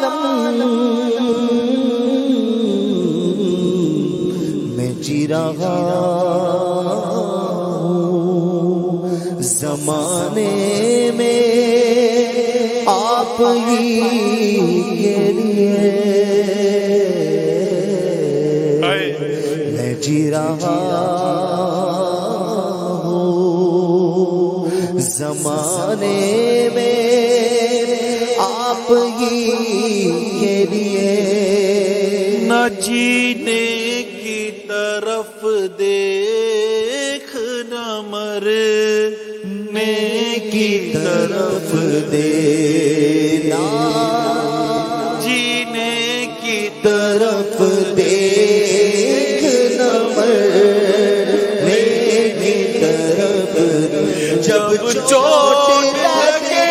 عالم میں جی رہا ہوں، زمانے میں آپ ہی کے لیے میں جی رہا ہوں، زمانے میں آپ ہی کے لیے، نہ جینے کی طرف دیکھ نہ مرنے کی طرف دینا، جینے کی طرف دیکھ نہ مرنے کی طرف، جب چوٹ لگے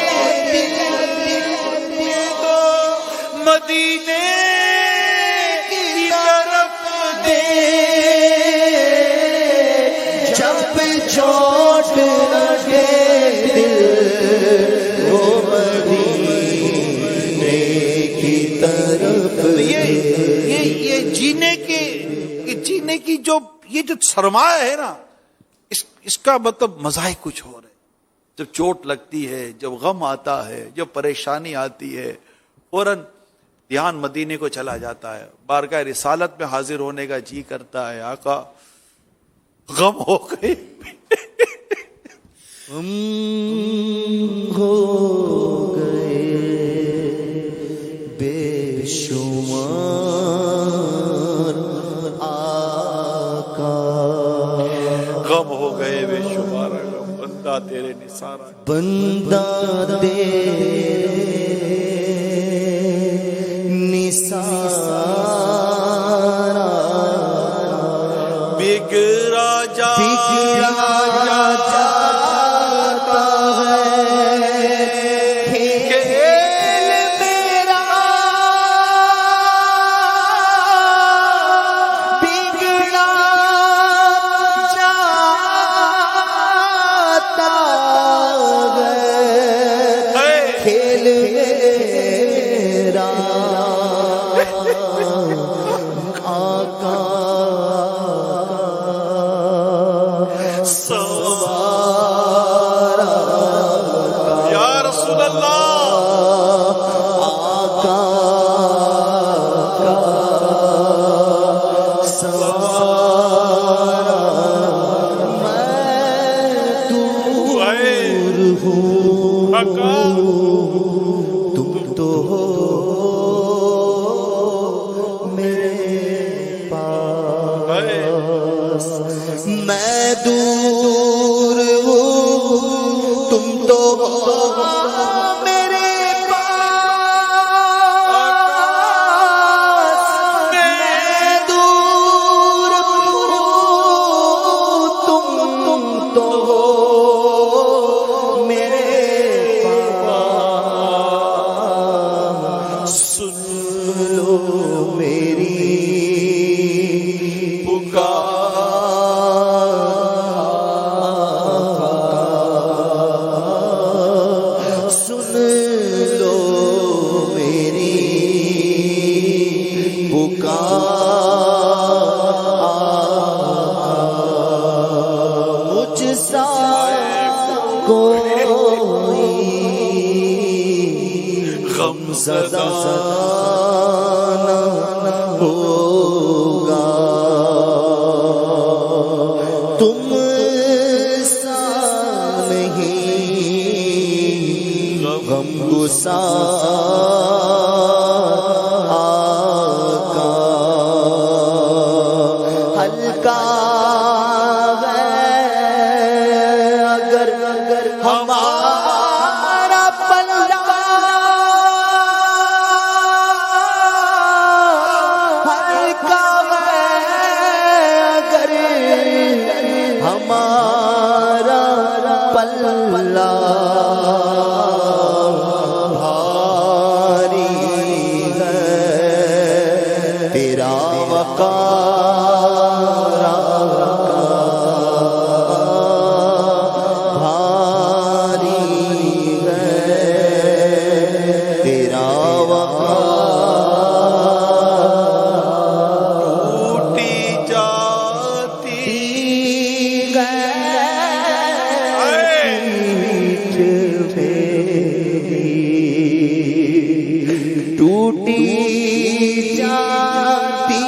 تو مدینے کی طرف دے، جب چوٹ لگے دل وہ مدینے کی طرف، یہ جینے کی جو یہ جو سرمایہ ہے نا، اس کا مطلب مزہ ہی کچھ اور ہے۔ جب چوٹ لگتی ہے، جب غم آتا ہے، جب پریشانی آتی ہے، فوراً دھیان مدینے کو چلا جاتا ہے، بارگاہ رسالت میں حاضر ہونے کا جی کرتا ہے۔ آقا غم ہو گئے، ہم ہو گئے بے شمار آقا، غم ہو گئے بے شمار غم، بندہ تیرے نثارا، بندہ تیرے نثارا، بگڑا جاتا ہے کھیل میرا، بگڑا جاتا ہے کھیل میرا، آقا سوارا یا رسول اللہ، آقا سوارا، میں دور ہوں تم تو ہو میرے پاس، میں دور ہوں تم تو ہو میرے پاس، میں دور ہوں تم تو ہو میرے پاس، سن لو میری پکار، سن لو میری پکار، مجھ سا کوئی غم زدہ نہ ہوگا، تم سا نہیں غم گسار آقا، ہلکا ہے اگر ہمارا پلڑا، ہلکا ہے اگر ہمارا پلڑا، بھاری ہے تیرا وقار، بھاری ہے تیرا وقار، ٹوٹی جاتی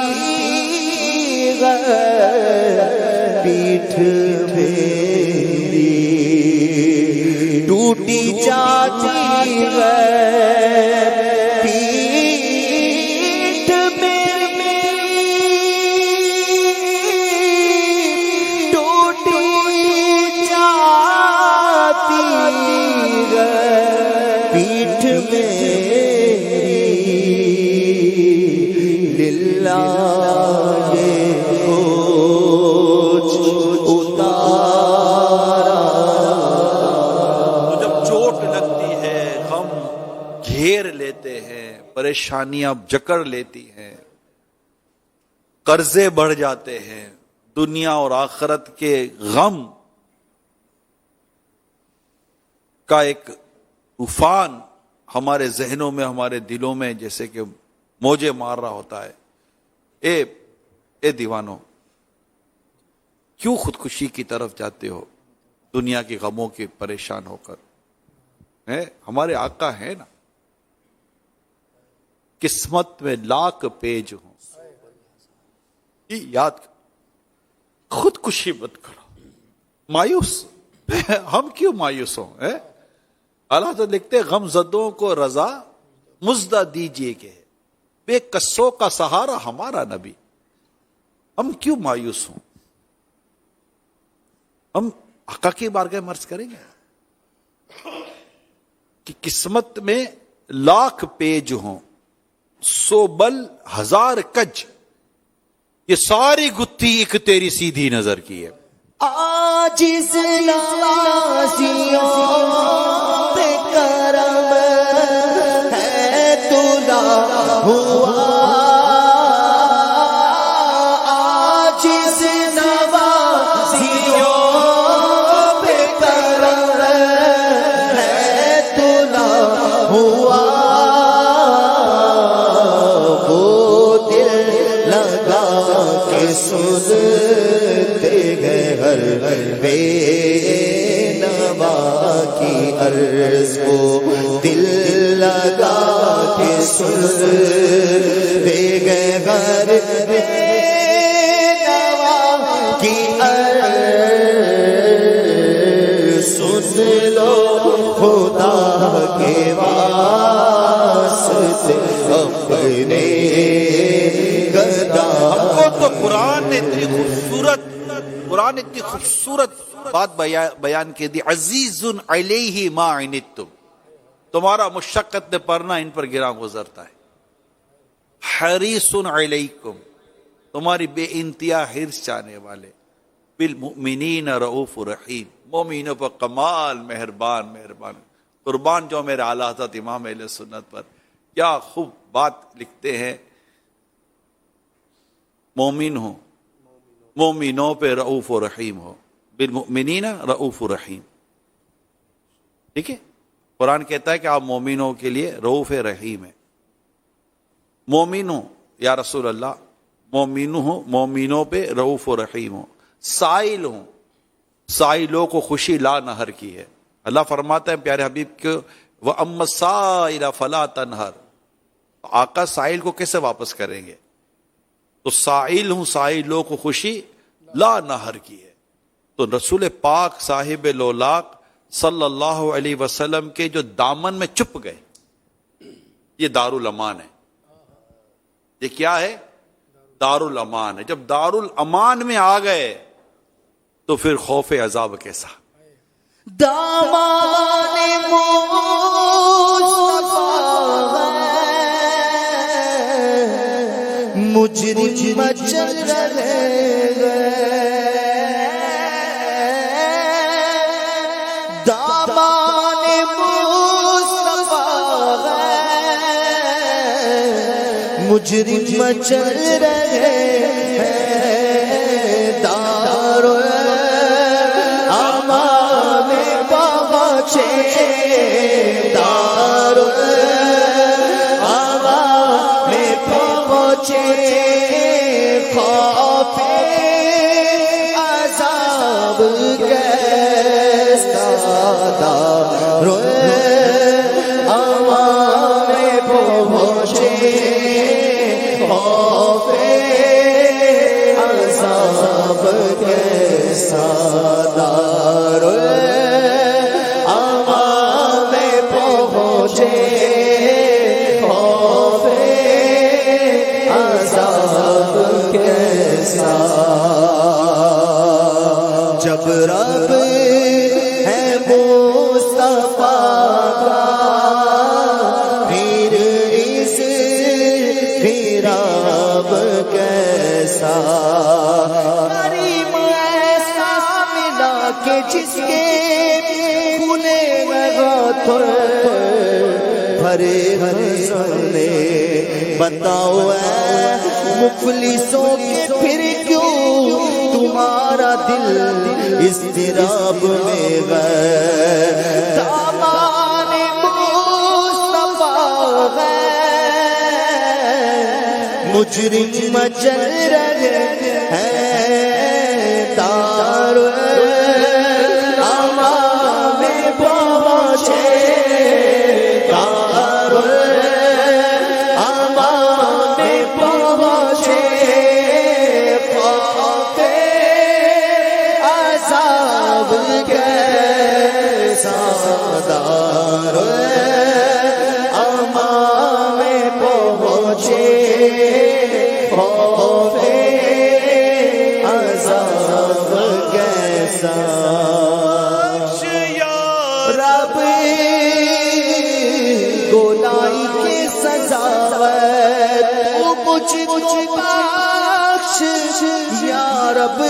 پیٹھ میری، ٹوٹی جاتی پیٹھ میری، ٹوٹی جاتی پیٹھ میری، للہ گھیر لیتے ہیں، پریشانیاں جکڑ لیتی ہیں، قرضے بڑھ جاتے ہیں، دنیا اور آخرت کے غم کا ایک طوفان ہمارے ذہنوں میں، ہمارے دلوں میں جیسے کہ موجے مار رہا ہوتا ہے۔ اے دیوانو، کیوں خودکشی کی طرف جاتے ہو دنیا کے غموں کے پریشان ہو کر؟ ہمارے آقا ہے نا، قسمت میں لاکھ پیج ہوں، یہ یاد کر، خودکشی مت کرو۔ مایوس ہم کیوں مایوس ہوں؟ اللہ تو لکھتے غم زدوں کو رضا مزدہ دیجیے کہ بے قصوں کا سہارا ہمارا نبی۔ ہم کیوں مایوس ہوں؟ ہم آقا کی بارگاہ میں عرض کریں گے کہ قسمت میں لاکھ پیج ہوں، سو بل ہزار کج، یہ ساری گتھی ایک تیری سیدھی نظر کی ہے۔ عاجز نوازیوں پہ کرم ہے تلا ہوا، عاجز نوازیوں پہ کرم ہے تلا ہوا، سنتے گئے ہر بے نوا کی عرض کو، دل لگا کے سنتے گئے ہر بے نوا کی عرض، سن لو خدا کے واسطے اپنے ہم کو تو قرآن نے اتنی خوبصورت بات بیان کی دی، عزیز علیہ ما عنتم، تمہارا مشقت میں پڑنا ان پر گراں گزرتا ہے، حریص علیکم، تمہاری بے انتہا حرص چاہنے والے، بالمؤمنین رؤوف رحیم، مومنوں پر کمال مہربان۔ قربان جو میرے اعلیٰ حضرت امام اہل سنت پر کیا خوب بات لکھتے ہیں، مومن ہو، مومنوں پہ رؤوف و رحیم ہو، بالمؤمنین رؤوف و رحیم۔ ٹھیک ہے، قرآن کہتا ہے کہ آپ مومنوں کے لیے رؤوف رحیم ہے۔ مومن ہو یا رسول اللہ، مومن ہو، مومنوں پہ رؤوف و رحیم ہو، سائل ہوں، سائلوں کو خوشی لا نہر کی ہے۔ اللہ فرماتا ہے پیارے حبیب کو، وَأَمَّا السَّائِلَ فَلَا تَنْهَرْ، آقا سائل کو کیسے واپس کریں گے؟ تو سائل ہوں، سائلوں کو خوشی لا نہر کی ہے۔ تو رسول پاک صاحب لولاق صلی اللہ علیہ وسلم کے جو دامن میں چھپ گئے، یہ دارالامان ہے۔ یہ کیا ہے؟ دارالامان ہے۔ جب دارالامان میں آ گئے تو پھر خوف عذاب کیسا؟ دامان مجرم مچل رہے دامان مجرم مچل رہے دارو امان پہنچے، دارو امان پہنچے، خوف عذاب کیسا، دارو امان پہنچے، کیسا کریم ایسا ملا کہ جس کے کھلے گاتر بھرے سامنے بتاؤ اے مفلسوں کے پھر کیوں تمہارا دل اضطراب میں گئے دامان مصطفیٰ گئے مجرم مچل رہے ہیں تار امام پہنچے تار امام پہنچے خوف عذاب کیسا دار امام پہنچے خوف عذاب کیسا رب گولائی کے سزاوت مجھ بخش یا رب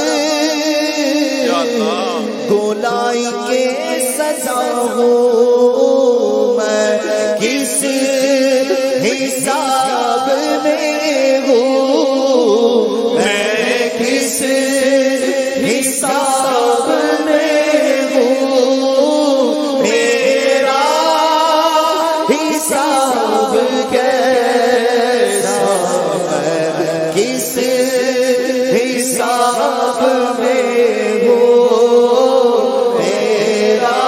گولائی کے سزا ہوں میں کس حساب میں ہوں میں کس حساب میں ہوں میرا حساب کیسا ہے کس حساب میں ہوں میرا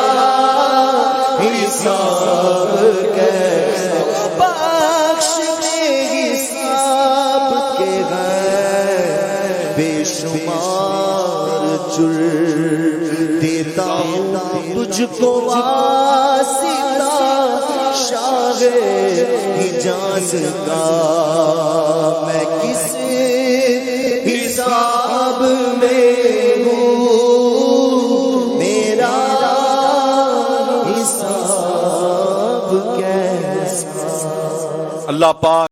حساب کیسا بخش میں حساب کے ہیں بے شمار دیتا ہوں تجھ کو واسطہ شاہ حجاز کا میں کس حساب میں ہوں میرا حساب کیسا اللہ پاک